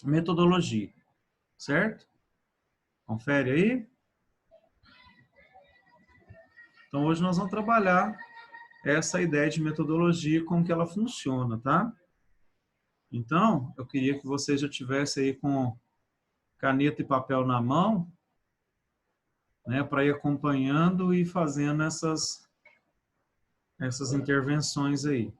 metodologia, certo? Confere aí. Então, hoje nós vamos trabalhar essa ideia de metodologia, como que ela funciona, tá? Então, eu queria que você já tivesse aí com caneta e papel na mão, né, para ir acompanhando e fazendo essas intervenções aí.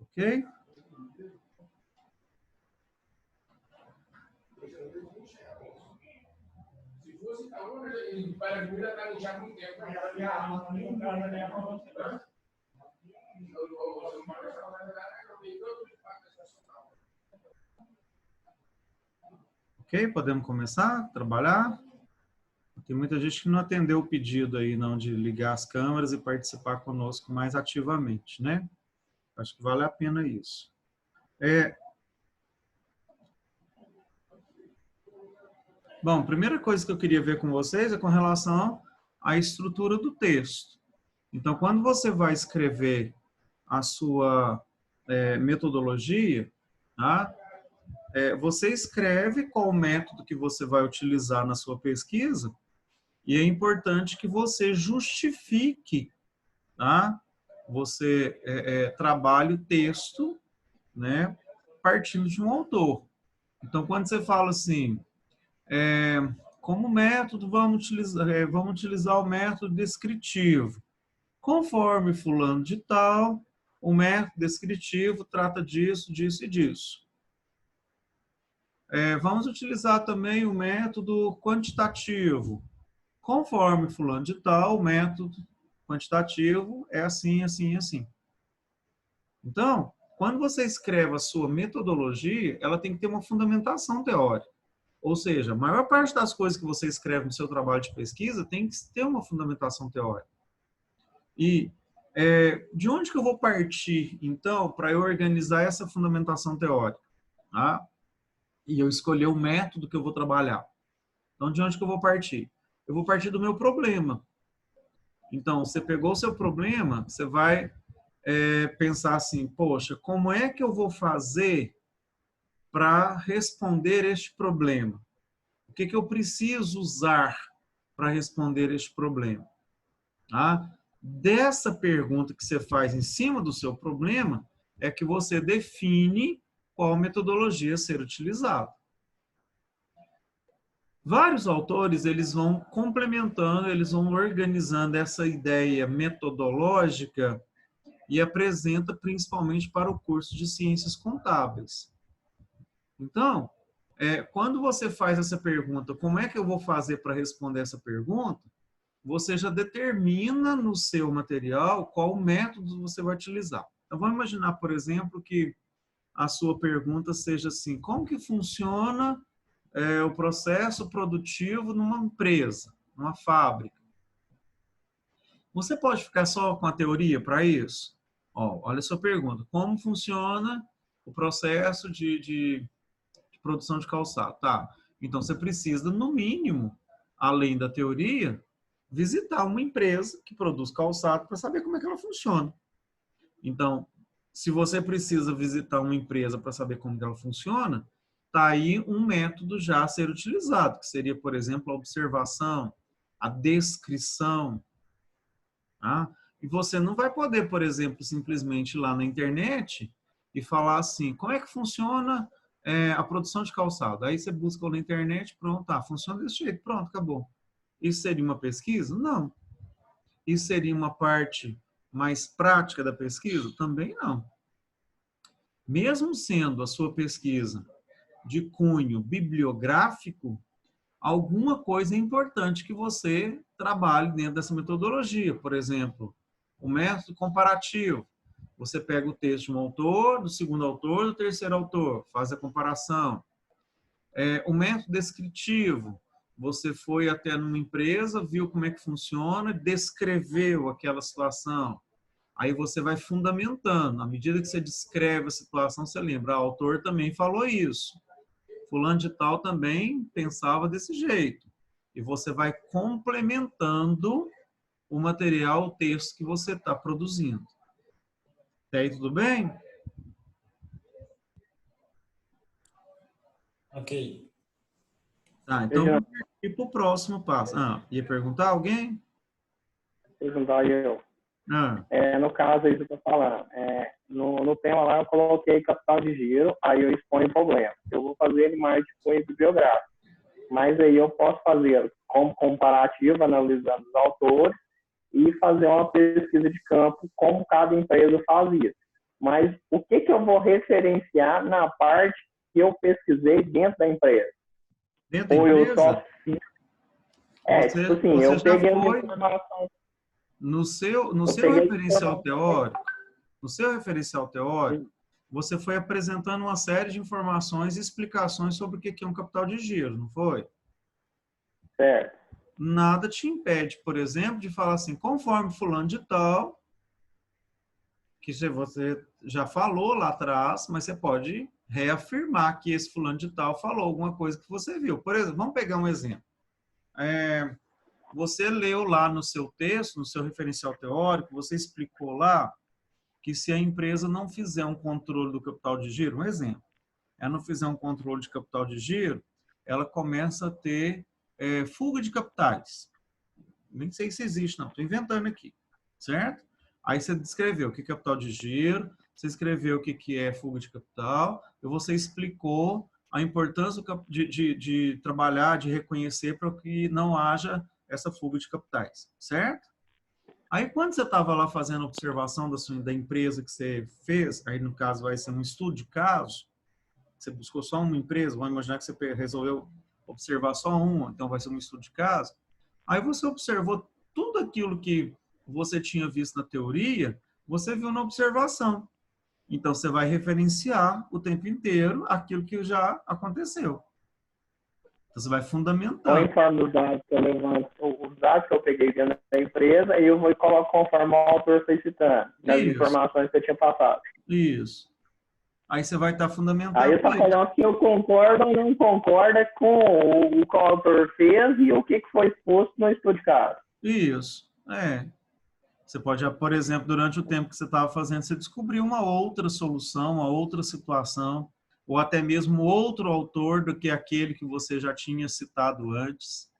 Ok? Ok? Podemos começar a trabalhar? Tem muita gente que não atendeu o pedido aí, não, de ligar as câmeras e participar conosco mais ativamente, né? Acho que vale a pena isso. Bom, a primeira coisa que eu queria ver com vocês é com relação à estrutura do texto. Então, quando você vai escrever a sua metodologia, tá? Você escreve qual o método que você vai utilizar na sua pesquisa e é importante que você justifique, tá? Você trabalhe o texto, né, partindo de um autor. Então, quando você fala assim, como método, vamos utilizar o método descritivo. Conforme fulano de tal, o método descritivo trata disso, disso e disso. Vamos utilizar também o método quantitativo. Conforme fulano de tal, o método quantitativo é assim, assim, assim. Então, quando você escreve a sua metodologia, ela tem que ter uma fundamentação teórica. Ou seja, a maior parte das coisas que você escreve no seu trabalho de pesquisa tem que ter uma fundamentação teórica. E de onde que eu vou partir, então, para eu organizar essa fundamentação teórica? Tá? E eu escolher o método que eu vou trabalhar. Então, de onde que eu vou partir? Eu vou partir do meu problema. Então, você pegou o seu problema, você vai pensar assim, poxa, como é que eu vou fazer para responder este problema? O que eu preciso usar para responder este problema? Tá? Dessa pergunta que você faz em cima do seu problema, é que você define qual metodologia ser utilizada. Vários autores eles vão complementando, eles vão organizando essa ideia metodológica e apresenta principalmente para o curso de Ciências Contábeis. Então, quando você faz essa pergunta, como é que eu vou fazer para responder essa pergunta? Você já determina no seu material qual método você vai utilizar. Então, vamos imaginar, por exemplo, que a sua pergunta seja assim, como que funciona o processo produtivo numa empresa, numa fábrica? Você pode ficar só com a teoria para isso? Olha a sua pergunta. Como funciona o processo de produção de calçado? Tá. Então, você precisa, no mínimo, além da teoria, visitar uma empresa que produz calçado para saber como é que ela funciona. Então, se você precisa visitar uma empresa para saber como ela funciona, está aí um método já a ser utilizado, que seria, por exemplo, a observação, a descrição. Tá? E você não vai poder, por exemplo, simplesmente ir lá na internet e falar assim, como é que funciona a produção de calçado? Aí você busca na internet, pronto, funciona desse jeito, pronto, acabou. Isso seria uma pesquisa? Não. Isso seria uma parte mais prática da pesquisa? Também não. Mesmo sendo a sua pesquisa de cunho bibliográfico, alguma coisa é importante que você trabalhe dentro dessa metodologia. Por exemplo, o método comparativo. Você pega o texto de um autor, do segundo autor, do terceiro autor, faz a comparação. O método descritivo. Você foi até numa empresa, viu como é que funciona, descreveu aquela situação. Aí você vai fundamentando. À medida que você descreve a situação, você lembra, o autor também falou isso. fulano de tal também pensava desse jeito. E você vai complementando o material, o texto que você está produzindo. Até aí, tudo bem? Ok. Tá, então vamos ir para o próximo passo. Ia perguntar alguém? Perguntar eu. Ah, No caso aí que eu estou falando, no tema lá eu coloquei capital de giro, aí eu exponho o problema. Eu vou fazer ele mais de cunho bibliográfico, mas aí eu posso fazer como comparativo, analisando os autores, e fazer uma pesquisa de campo, como cada empresa faz isso. Mas o que eu vou referenciar na parte que eu pesquisei dentro da empresa? dentro da empresa? Tipo assim, Você eu já peguei uma foi informação. no seu Peguei referencial informação. teórico, no seu referencial teórico, você foi apresentando uma série de informações e explicações sobre o que é um capital de giro, não foi? Certo. Nada te impede, por exemplo, de falar assim, conforme fulano de tal, que você já falou lá atrás, mas você pode reafirmar que esse fulano de tal falou alguma coisa que você viu. Por exemplo, vamos pegar um exemplo. Você leu lá no seu texto, no seu referencial teórico, você explicou lá que se a empresa não fizer um controle do capital de giro, um exemplo, ela não fizer um controle de capital de giro, ela começa a ter fuga de capitais. Nem sei se existe, não. Estou inventando aqui, certo? Aí você descreveu o que é capital de giro, você escreveu o que é fuga de capital, e você explicou a importância de trabalhar, de reconhecer para que não haja essa fuga de capitais, certo? Aí, quando você estava lá fazendo a observação da empresa que você fez, aí no caso vai ser um estudo de caso, você buscou só uma empresa, vamos imaginar que você resolveu observar só uma, então vai ser um estudo de caso. Aí você observou tudo aquilo que você tinha visto na teoria, você viu na observação. Então, você vai referenciar o tempo inteiro aquilo que já aconteceu. Então, você vai fundamentando. Conforme os dados que eu levanto, os dados que eu peguei dentro da empresa, e eu vou colocar conforme o autor foi citando, das Isso, informações que eu tinha passado. isso. Aí você vai estar Aí fundamentando eu só isso. coloco que eu concordo ou não concordo com o que o autor fez e o que foi exposto no estudo de caso. Isso, Você pode, por exemplo, durante o tempo que você estava fazendo, você descobriu uma outra solução, uma outra situação, ou até mesmo outro autor do que aquele que você já tinha citado antes,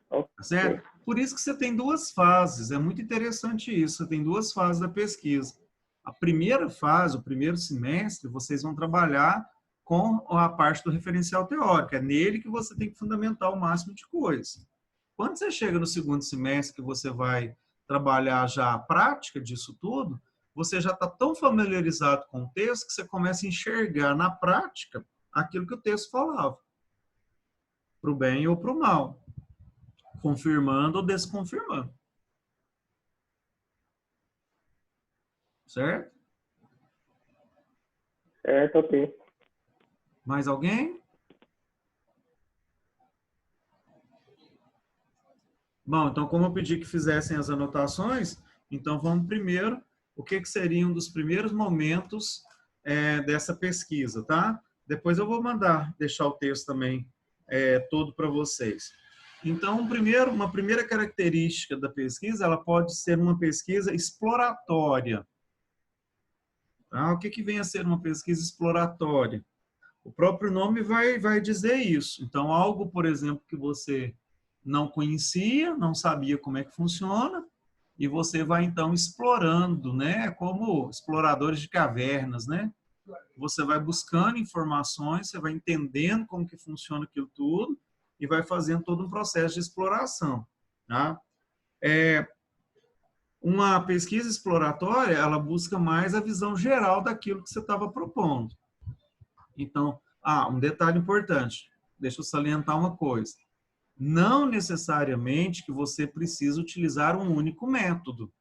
tá Ok. certo? Por isso que você tem duas fases, é muito interessante isso, você tem duas fases da pesquisa. A primeira fase, o primeiro semestre, vocês vão trabalhar com a parte do referencial teórico, é nele que você tem que fundamentar o máximo de coisa. Quando você chega no segundo semestre, que você vai trabalhar já a prática disso tudo, você já está tão familiarizado com o texto que você começa a enxergar na prática aquilo que o texto falava, para o bem ou para o mal, confirmando ou desconfirmando. Certo? Certo, ok. Mais alguém? Bom, então, como eu pedi que fizessem as anotações, então vamos primeiro, o que seria um dos primeiros momentos dessa pesquisa, tá? Depois eu vou mandar, deixar o texto também todo para vocês. Então, uma primeira característica da pesquisa, ela pode ser uma pesquisa exploratória. Tá? O que vem a ser uma pesquisa exploratória? O próprio nome vai dizer isso. Então, algo, por exemplo, que você não conhecia, não sabia como é que funciona, e você vai, então, explorando, né? Como exploradores de cavernas, né? Você vai buscando informações, você vai entendendo como que funciona aquilo tudo, e vai fazendo todo um processo de exploração, tá? Uma pesquisa exploratória, ela busca mais a visão geral daquilo que você estava propondo. Então, um detalhe importante, deixa eu salientar uma coisa. Não necessariamente que você precisa utilizar um único método.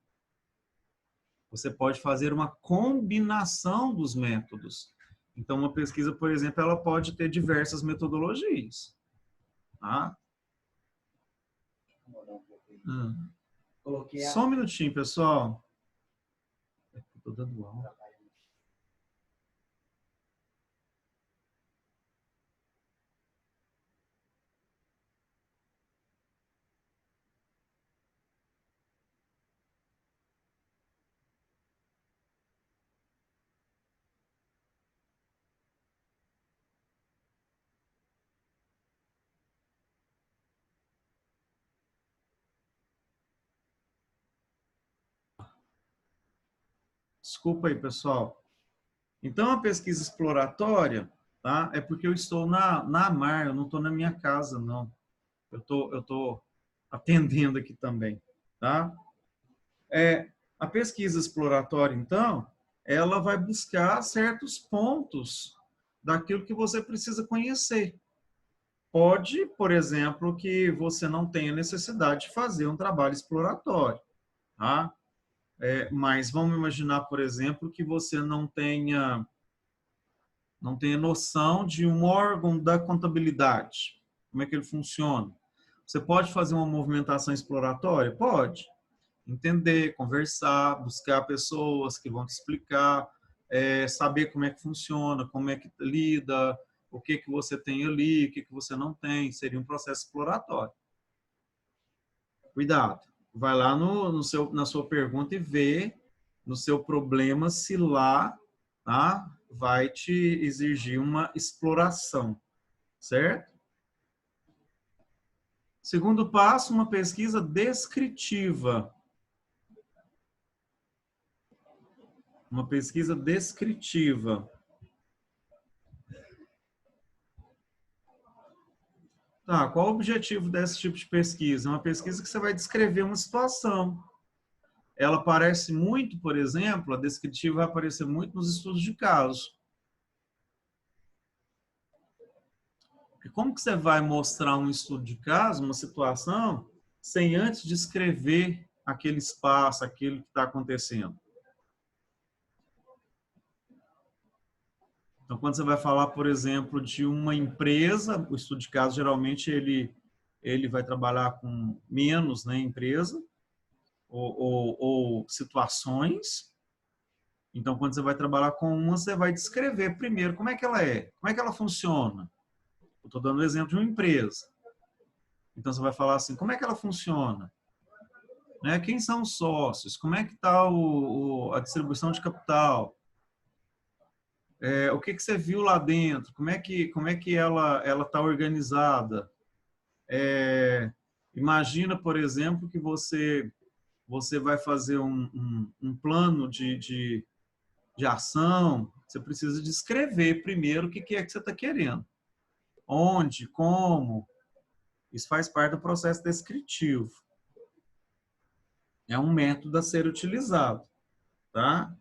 Você pode fazer uma combinação dos métodos. Então, uma pesquisa, por exemplo, ela pode ter diversas metodologias. Tá? Só um minutinho, pessoal. Estou dando aula. Desculpa aí, pessoal. Então, a pesquisa exploratória, tá? É porque eu estou na AMAR, eu não estou na minha casa, não. Eu tô atendendo aqui também, tá? A pesquisa exploratória, então, ela vai buscar certos pontos daquilo que você precisa conhecer. Pode, por exemplo, que você não tenha necessidade de fazer um trabalho exploratório, tá? Mas vamos imaginar, por exemplo, que você não tenha noção de um órgão da contabilidade. Como é que ele funciona? Você pode fazer uma movimentação exploratória? Pode. Entender, conversar, buscar pessoas que vão te explicar, saber como é que funciona, como é que lida, o que que você tem ali, o que que você não tem. Seria um processo exploratório. Cuidado. Vai lá na sua pergunta e vê no seu problema se lá, tá, vai te exigir uma exploração, certo? Segundo passo, uma pesquisa descritiva. Uma pesquisa descritiva. Tá, qual o objetivo desse tipo de pesquisa? É uma pesquisa que você vai descrever uma situação. Ela aparece muito, por exemplo, a descritiva vai aparecer muito nos estudos de caso. Porque como que você vai mostrar um estudo de caso, uma situação, sem antes descrever aquele espaço, aquilo que está acontecendo? Então, quando você vai falar, por exemplo, de uma empresa, o estudo de caso, geralmente, ele vai trabalhar com menos, né, empresa, ou situações. Então, quando você vai trabalhar com uma, você vai descrever primeiro como é que ela é, como é que ela funciona. Eu estou dando o exemplo de uma empresa. Então, você vai falar assim, como é que ela funciona? Né? Quem são os sócios? Como é que está a distribuição de capital? O que que você viu lá dentro? Como é que ela está organizada? Imagina, por exemplo, que você vai fazer um plano de ação. Você precisa descrever primeiro o que é que você está querendo. Onde, como. Isso faz parte do processo descritivo. É um método a ser utilizado, tá?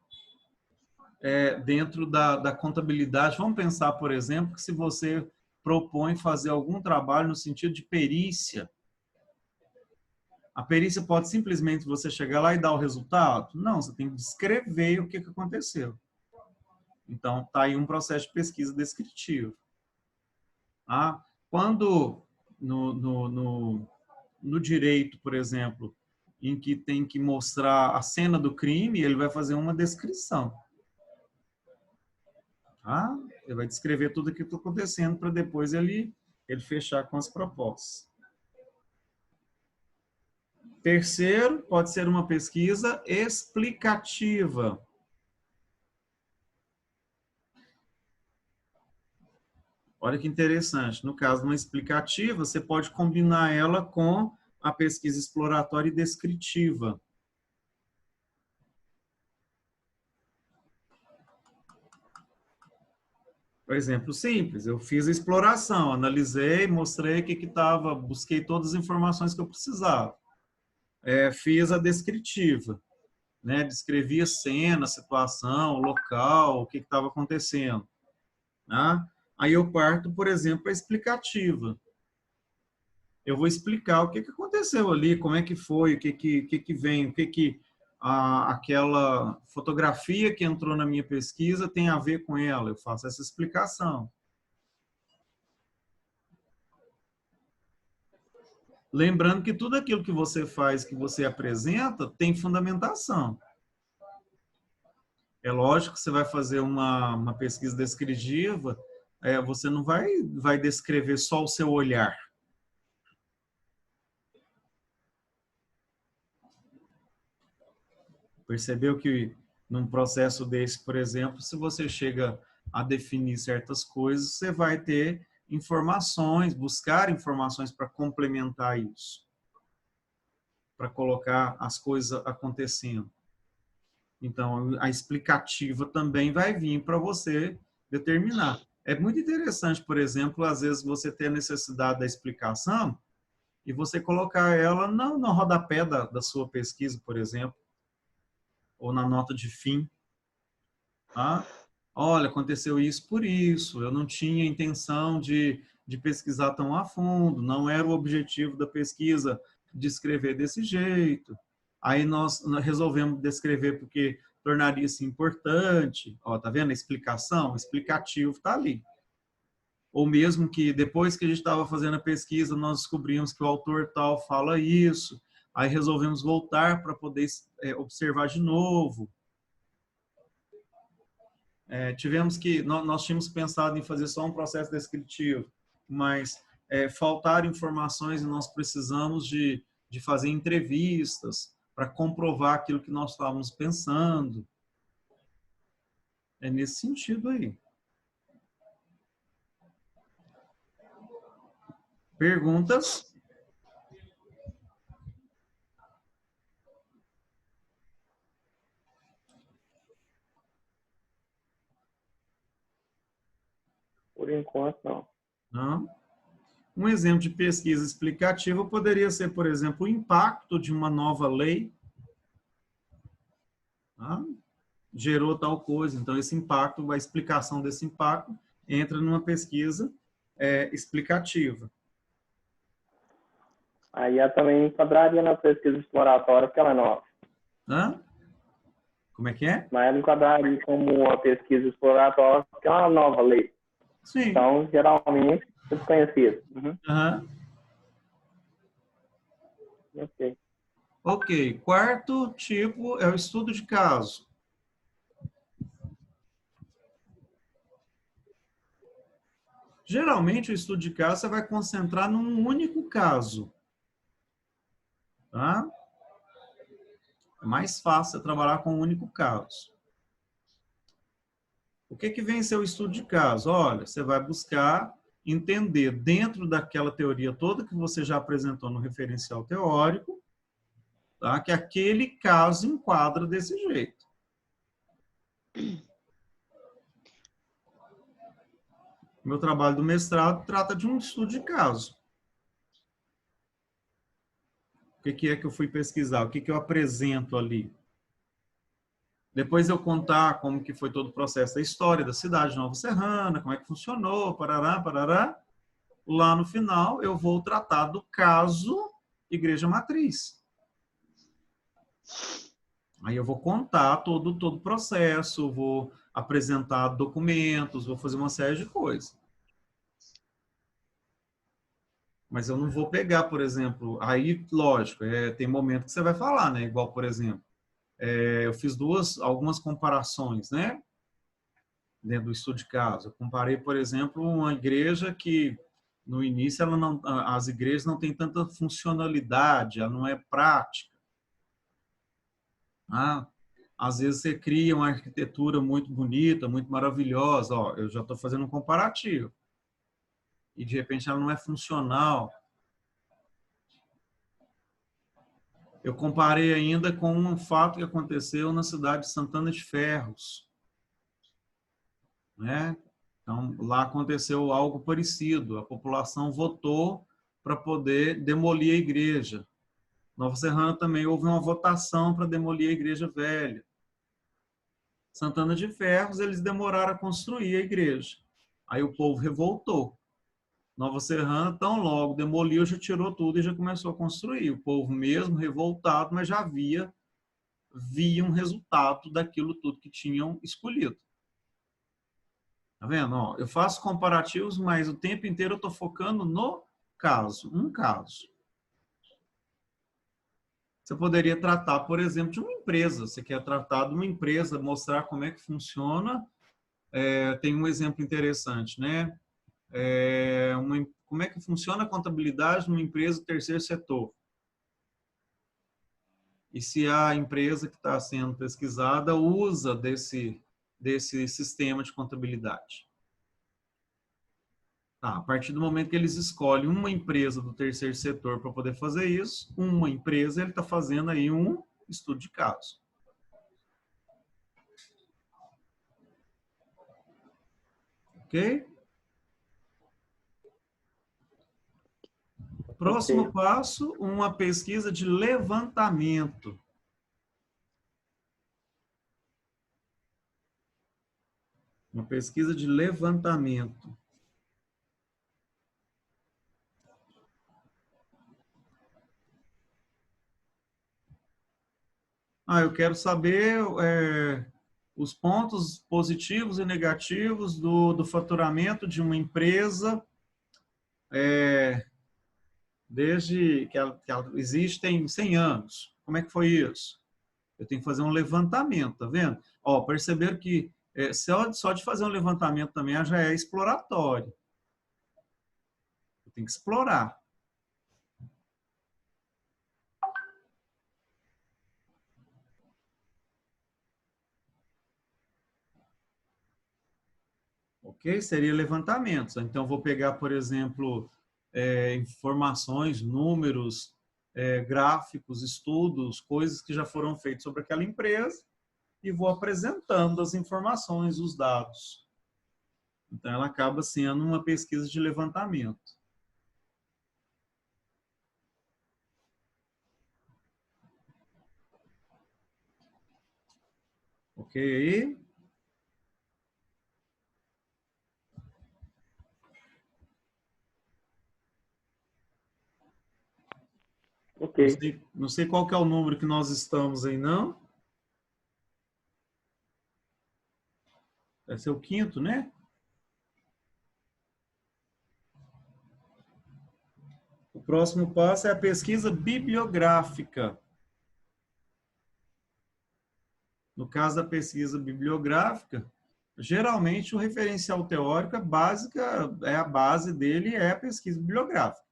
Dentro da contabilidade, vamos pensar, por exemplo, que se você propõe fazer algum trabalho no sentido de perícia, a perícia pode simplesmente você chegar lá e dar o resultado? Não, você tem que descrever o que aconteceu. Então, está aí um processo de pesquisa descritivo. Tá? Quando no direito, por exemplo, em que tem que mostrar a cena do crime, ele vai fazer uma descrição. Tá? Ele vai descrever tudo o que está acontecendo para depois ele fechar com as propostas. Terceiro, pode ser uma pesquisa explicativa. Olha que interessante. No caso de uma explicativa, você pode combinar ela com a pesquisa exploratória e descritiva. Por exemplo, simples, eu fiz a exploração, analisei, mostrei o que estava, busquei todas as informações que eu precisava. Fiz a descritiva, né? Descrevi a cena, a situação, o local, o que estava acontecendo. Tá? Aí eu parto, por exemplo, a explicativa. Eu vou explicar o que aconteceu ali, como é que foi, o que vem, o que aquela fotografia que entrou na minha pesquisa tem a ver com ela. Eu faço essa explicação. Lembrando que tudo aquilo que você faz, que você apresenta, tem fundamentação. É lógico que você vai fazer uma pesquisa descritiva, você não vai descrever só o seu olhar. Percebeu que num processo desse, por exemplo, se você chega a definir certas coisas, você vai ter informações, buscar informações para complementar isso, para colocar as coisas acontecendo. Então, a explicativa também vai vir para você determinar. É muito interessante, por exemplo, às vezes você ter a necessidade da explicação e você colocar ela no rodapé da sua pesquisa, por exemplo, ou na nota de fim. Tá? Olha, aconteceu isso por isso, eu não tinha intenção de pesquisar tão a fundo, não era o objetivo da pesquisa descrever desse jeito. Aí nós resolvemos descrever porque tornaria-se importante. Ó, tá vendo a explicação? O explicativo está ali. Ou mesmo que depois que a gente estava fazendo a pesquisa, nós descobrimos que o autor tal fala isso, aí resolvemos voltar para poder observar de novo. Nós tínhamos pensado em fazer só um processo descritivo, mas faltaram informações e nós precisamos de fazer entrevistas para comprovar aquilo que nós estávamos pensando. É nesse sentido aí. Perguntas? Por enquanto, não. Não. Um exemplo de pesquisa explicativa poderia ser, por exemplo, o impacto de uma nova lei. Tá? Gerou tal coisa, então esse impacto, a explicação desse impacto entra numa pesquisa explicativa. Aí ela também enquadraria na pesquisa exploratória, porque ela é nova. Hã? Como é que é? Mas ela enquadraria como uma pesquisa exploratória, porque é uma nova lei. Sim. Então, geralmente, é desconhecido. Uhum. Uhum. Ok. Ok. Quarto tipo é o estudo de caso. Geralmente, o estudo de caso você vai concentrar num único caso. Tá? É mais fácil você trabalhar com um único caso. O que vem ser o estudo de caso? Olha, você vai buscar entender dentro daquela teoria toda que você já apresentou no referencial teórico, tá? Que aquele caso enquadra desse jeito. Meu trabalho do mestrado trata de um estudo de caso. O que é que eu fui pesquisar? O que eu apresento ali? Depois eu contar como que foi todo o processo da história da cidade de Nova Serrana, como é que funcionou, parará, parará. Lá no final, eu vou tratar do caso Igreja Matriz. Aí eu vou contar todo o processo, vou apresentar documentos, vou fazer uma série de coisas. Mas eu não vou pegar, por exemplo, aí, lógico, tem momento que você vai falar, né? Igual, por exemplo, eu fiz algumas comparações, né? Dentro do estudo de caso. Eu comparei, por exemplo, uma igreja que, no início, as igrejas não têm tanta funcionalidade, ela não é prática. Ah, às vezes você cria uma arquitetura muito bonita, muito maravilhosa. Ó, eu já estou fazendo um comparativo. E, de repente, ela não é funcional. Eu comparei ainda com um fato que aconteceu na cidade de Santana de Ferros. Né? Então, lá aconteceu algo parecido. A população votou para poder demolir a igreja. Nova Serrana também houve uma votação para demolir a igreja velha. Santana de Ferros, eles demoraram a construir a igreja. Aí o povo revoltou. Nova Serrana, tão logo demoliu, já tirou tudo e já começou a construir. O povo mesmo revoltado, mas já via um resultado daquilo tudo que tinham escolhido. Tá vendo? Ó, eu faço comparativos, mas o tempo inteiro eu estou focando no caso, um caso. Você poderia tratar, por exemplo, de uma empresa. Você quer tratar de uma empresa, mostrar como é que funciona. Tem um exemplo interessante, né? Como é que funciona a contabilidade numa empresa do terceiro setor? E se a empresa que está sendo pesquisada usa desse sistema de contabilidade? Tá, a partir do momento que eles escolhem uma empresa do terceiro setor para poder fazer isso, uma empresa, ele está fazendo aí um estudo de caso. Ok? Ok. Próximo passo, uma pesquisa de levantamento. Uma pesquisa de levantamento. Eu quero saber os pontos positivos e negativos do faturamento de uma empresa desde que ela existe tem 100 anos. Como é que foi isso? Eu tenho que fazer um levantamento, tá vendo? Ó, perceberam que só de fazer um levantamento também já é exploratório. Eu tenho que explorar. Ok? Seria levantamentos. Então, vou pegar, por exemplo, informações, números, gráficos, estudos, coisas que já foram feitas sobre aquela empresa e vou apresentando as informações, os dados. Então, ela acaba sendo uma pesquisa de levantamento. Ok aí? Ok. Não sei qual que é o número que nós estamos aí, não. Vai ser o quinto, né? O próximo passo é a pesquisa bibliográfica. No caso da pesquisa bibliográfica, geralmente o referencial teórico é básica, a base dele é a pesquisa bibliográfica.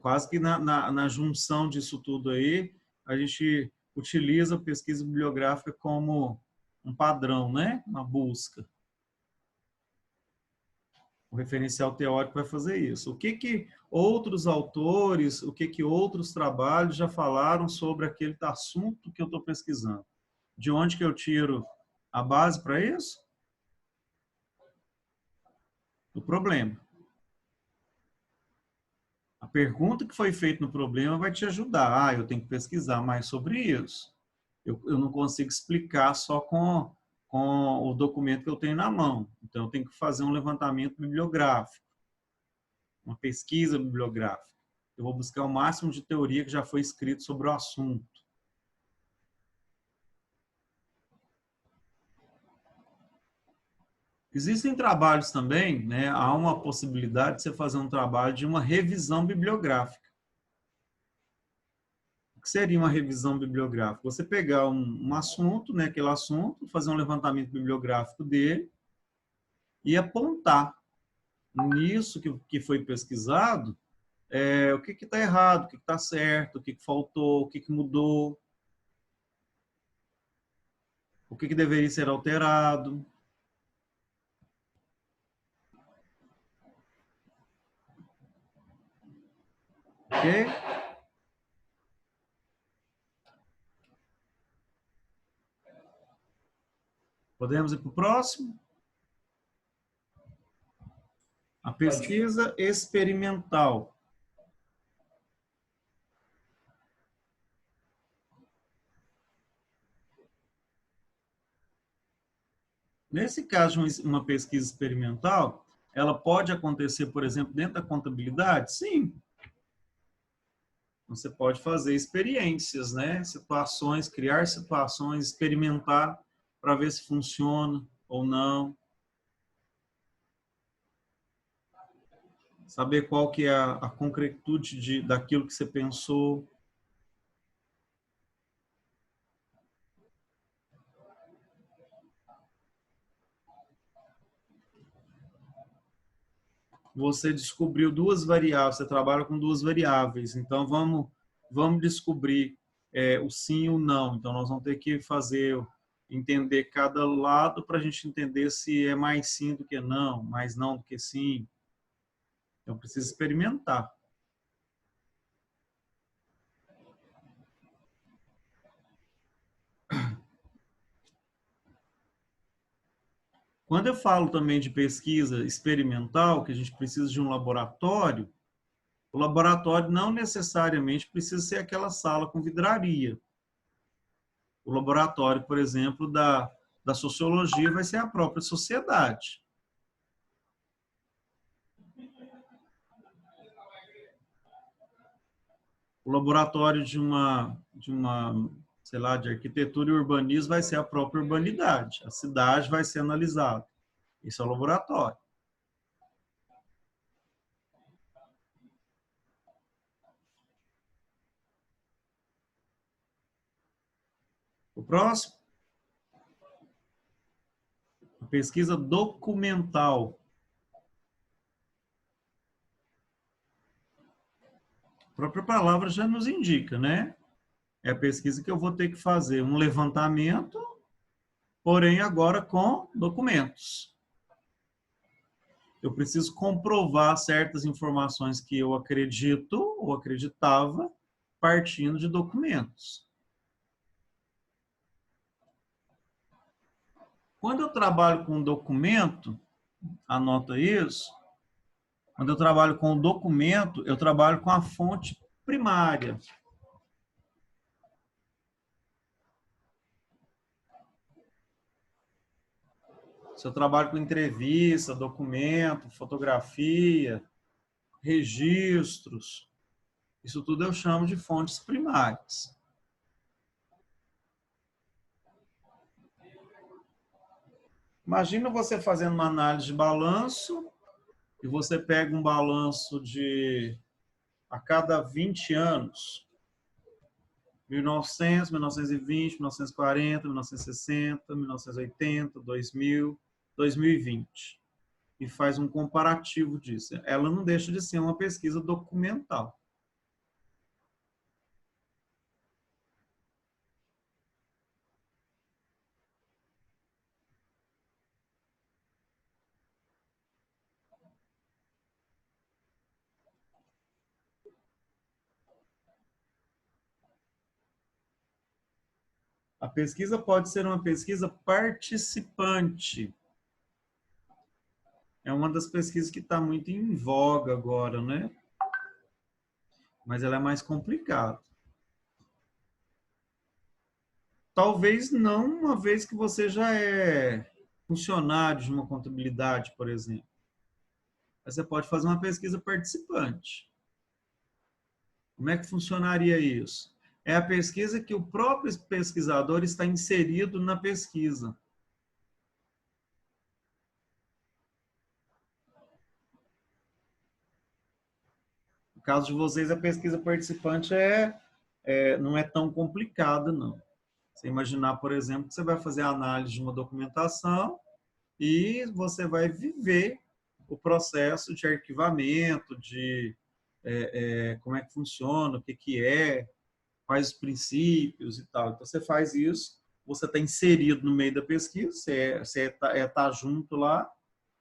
Quase que na junção disso tudo aí, a gente utiliza a pesquisa bibliográfica como um padrão, né? Uma busca. O referencial teórico vai fazer isso. O que outros autores, o que outros trabalhos já falaram sobre aquele assunto que eu estou pesquisando? De onde que eu tiro a base para isso? Do problema. A pergunta que foi feita no problema vai te ajudar. Eu tenho que pesquisar mais sobre isso. Eu não consigo explicar só com o documento que eu tenho na mão. Então, eu tenho que fazer um levantamento bibliográfico, uma pesquisa bibliográfica. Eu vou buscar o máximo de teoria que já foi escrito sobre o assunto. Existem trabalhos também, né? Há uma possibilidade de você fazer um trabalho de uma revisão bibliográfica. O que seria uma revisão bibliográfica? Você pegar um assunto, né, aquele assunto, fazer um levantamento bibliográfico dele e apontar nisso que foi pesquisado o que está errado, o que está certo, o que faltou, o que mudou, o que deveria ser alterado. Ok? Podemos ir para o próximo? A pesquisa experimental. Nesse caso, uma pesquisa experimental, ela pode acontecer, por exemplo, dentro da contabilidade? Sim. Você pode fazer experiências, né? Situações, criar situações, experimentar para ver se funciona ou não. Saber qual que é a concretude daquilo que você pensou. Você descobriu duas variáveis, você trabalha com duas variáveis, então vamos descobrir o sim e o não. Então, nós vamos ter que entender cada lado para a gente entender se é mais sim do que não, mais não do que sim. Então, precisa experimentar. Quando eu falo também de pesquisa experimental, que a gente precisa de um laboratório, o laboratório não necessariamente precisa ser aquela sala com vidraria. O laboratório, por exemplo, da sociologia vai ser a própria sociedade. O laboratório sei lá, de arquitetura e urbanismo vai ser a própria urbanidade. A cidade vai ser analisada. Isso é o laboratório. O próximo, a pesquisa documental. A própria palavra já nos indica, né? É a pesquisa que eu vou ter que fazer um levantamento, porém agora com documentos. Eu preciso comprovar certas informações que eu acredito ou acreditava partindo de documentos. Quando eu trabalho com documento, anota isso, quando eu trabalho com documento, eu trabalho com a fonte primária. Se eu trabalho com entrevista, documento, fotografia, registros, isso tudo eu chamo de fontes primárias. Imagina você fazendo uma análise de balanço e você pega um balanço de a cada 20 anos, 1900, 1920, 1940, 1960, 1980, 2000, 2020. E faz um comparativo disso. Ela não deixa de ser uma pesquisa documental. A pesquisa pode ser uma pesquisa participante. É uma das pesquisas que está muito em voga agora, né? Mas ela é mais complicada. Talvez não uma vez que você já é funcionário de uma contabilidade, por exemplo. Mas você pode fazer uma pesquisa participante. Como é que funcionaria isso? É a pesquisa que o próprio pesquisador está inserido na pesquisa. No caso de vocês, a pesquisa participante não é tão complicada, não. Você imaginar, por exemplo, que você vai fazer a análise de uma documentação e você vai viver o processo de arquivamento, de como é que funciona, o que é, quais os princípios e tal. Então, você faz isso, você está inserido no meio da pesquisa, você está junto lá,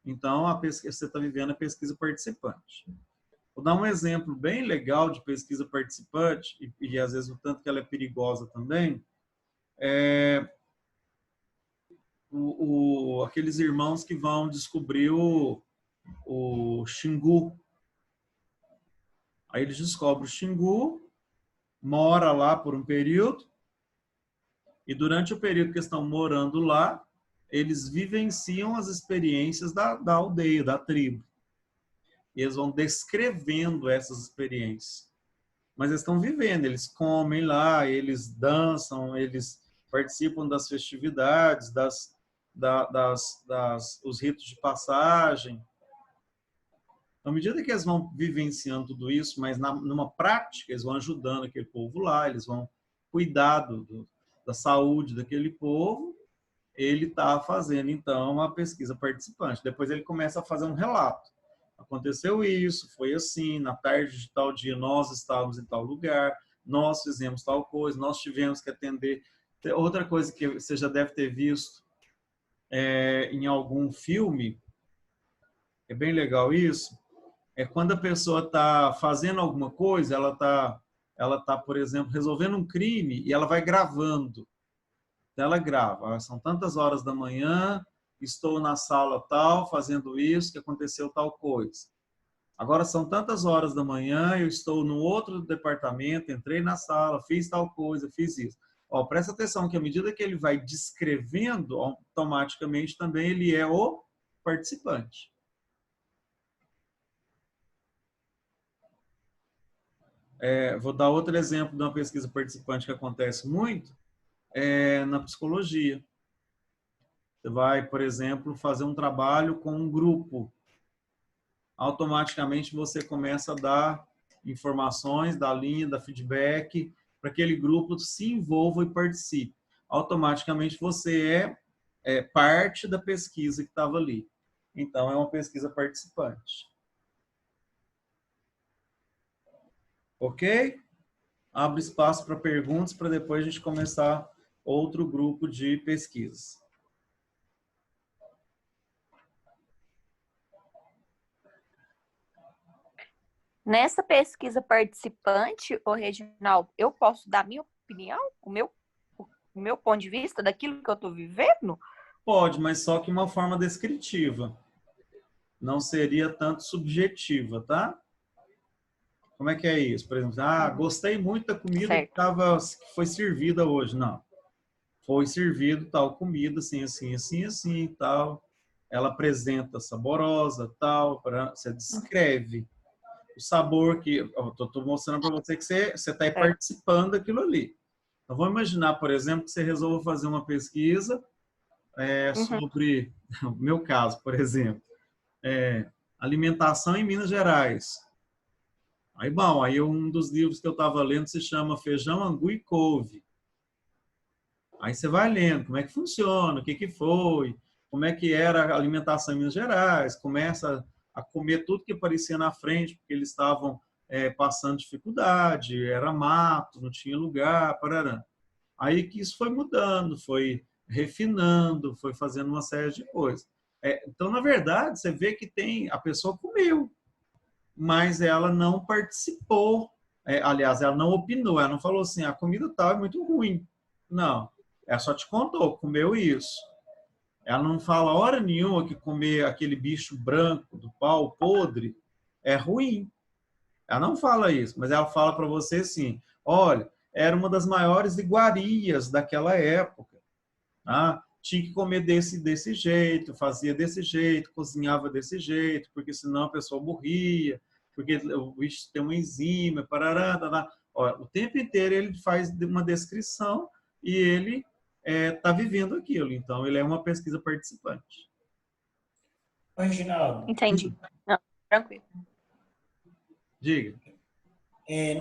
então você está vivendo a pesquisa participante. Vou dar um exemplo bem legal de pesquisa participante, e às vezes o tanto que ela é perigosa também, aqueles irmãos que vão descobrir o Xingu. Aí eles descobrem o Xingu, mora lá por um período, e durante o período que estão morando lá, eles vivenciam as experiências da aldeia, da tribo. E eles vão descrevendo essas experiências. Mas eles estão vivendo, eles comem lá, eles dançam, eles participam das festividades, os ritos de passagem. À medida que eles vão vivenciando tudo isso, mas numa prática, eles vão ajudando aquele povo lá, eles vão cuidar da saúde daquele povo, ele está fazendo, então, uma pesquisa participante. Depois ele começa a fazer um relato. Aconteceu isso, foi assim, na tarde de tal dia nós estávamos em tal lugar, nós fizemos tal coisa, nós tivemos que atender. Outra coisa que você já deve ter visto em algum filme, é bem legal isso, é quando a pessoa está fazendo alguma coisa, ela tá, por exemplo, resolvendo um crime e ela vai gravando. Então, ela grava. São tantas horas da manhã, estou na sala tal, fazendo isso, que aconteceu tal coisa. Agora são tantas horas da manhã, eu estou no outro departamento, entrei na sala, fiz tal coisa, fiz isso. Ó, presta atenção que à medida que ele vai descrevendo, automaticamente também ele é o participante. Vou dar outro exemplo de uma pesquisa participante que acontece muito, na psicologia. Você vai, por exemplo, fazer um trabalho com um grupo. Automaticamente você começa a dar informações, dar linha, dar feedback, para que aquele grupo se envolva e participe. Automaticamente você é parte da pesquisa que estava ali. Então, é uma pesquisa participante. Ok? Abre espaço para perguntas, para depois a gente começar outro grupo de pesquisa. Nessa pesquisa participante, ô Reginaldo, eu posso dar minha opinião, o meu ponto de vista daquilo que eu estou vivendo? Pode, mas só que uma forma descritiva. Não seria tanto subjetiva, tá? Como é que é isso? Por exemplo, gostei muito da comida que foi servida hoje. Não. Foi servido tal comida, assim, assim, assim, assim, tal. Ela apresenta saborosa, tal. Você descreve o sabor que... Estou mostrando para você que você está aí participando daquilo ali. Então, vamos imaginar, por exemplo, que você resolva fazer uma pesquisa sobre... O meu caso, por exemplo. Alimentação em Minas Gerais. Aí, bom, aí um dos livros que eu estava lendo se chama Feijão, Angu e Couve. Aí você vai lendo como é que funciona, o que que foi, como é que era a alimentação em Minas Gerais, começa a comer tudo que aparecia na frente, porque eles estavam passando dificuldade, era mato, não tinha lugar, parará. Aí que isso foi mudando, foi refinando, foi fazendo uma série de coisas. Então, na verdade, você vê que a pessoa comeu, mas ela não participou, aliás, ela não opinou, ela não falou assim, a comida tal é muito ruim. Não, ela só te contou, comeu isso. Ela não fala hora nenhuma que comer aquele bicho branco do pau podre é ruim. Ela não fala isso, mas ela fala para você assim, olha, era uma das maiores iguarias daquela época. Tá? Tinha que comer desse jeito, fazia desse jeito, cozinhava desse jeito, porque senão a pessoa morria, porque o bicho tem uma enzima, parará, tará. Olha, o tempo inteiro ele faz uma descrição e ele está vivendo aquilo. Então, ele é uma pesquisa participante. Reginaldo. Entendi. Não, tranquilo. Diga.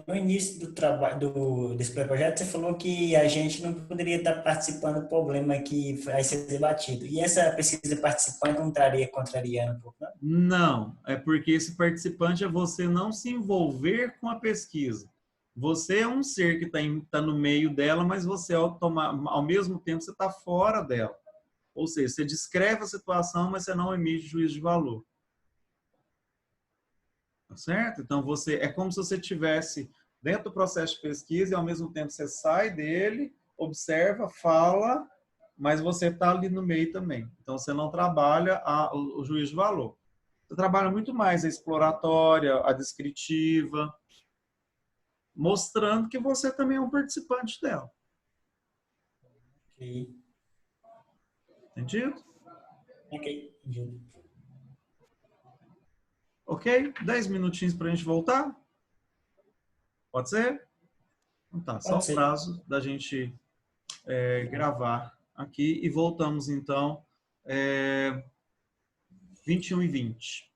No início do trabalho desse projeto, você falou que a gente não poderia estar participando do problema que vai ser debatido. E essa pesquisa participante não estaria contrariando um pouco, não? Não, é porque esse participante é você não se envolver com a pesquisa. Você é um ser que está no meio dela, mas você, ao mesmo tempo, você está fora dela. Ou seja, você descreve a situação, mas você não emite juízo de valor. Tá certo? Então, é como se você estivesse dentro do processo de pesquisa e, ao mesmo tempo, você sai dele, observa, fala, mas você está ali no meio também. Então, você não trabalha o juízo de valor. Você trabalha muito mais a exploratória, a descritiva, mostrando que você também é um participante dela. Ok. Entendido? Ok, entendi. Ok? 10 minutinhos para a gente voltar? Pode ser? Então tá, só o prazo da gente gravar aqui e voltamos então 21h20.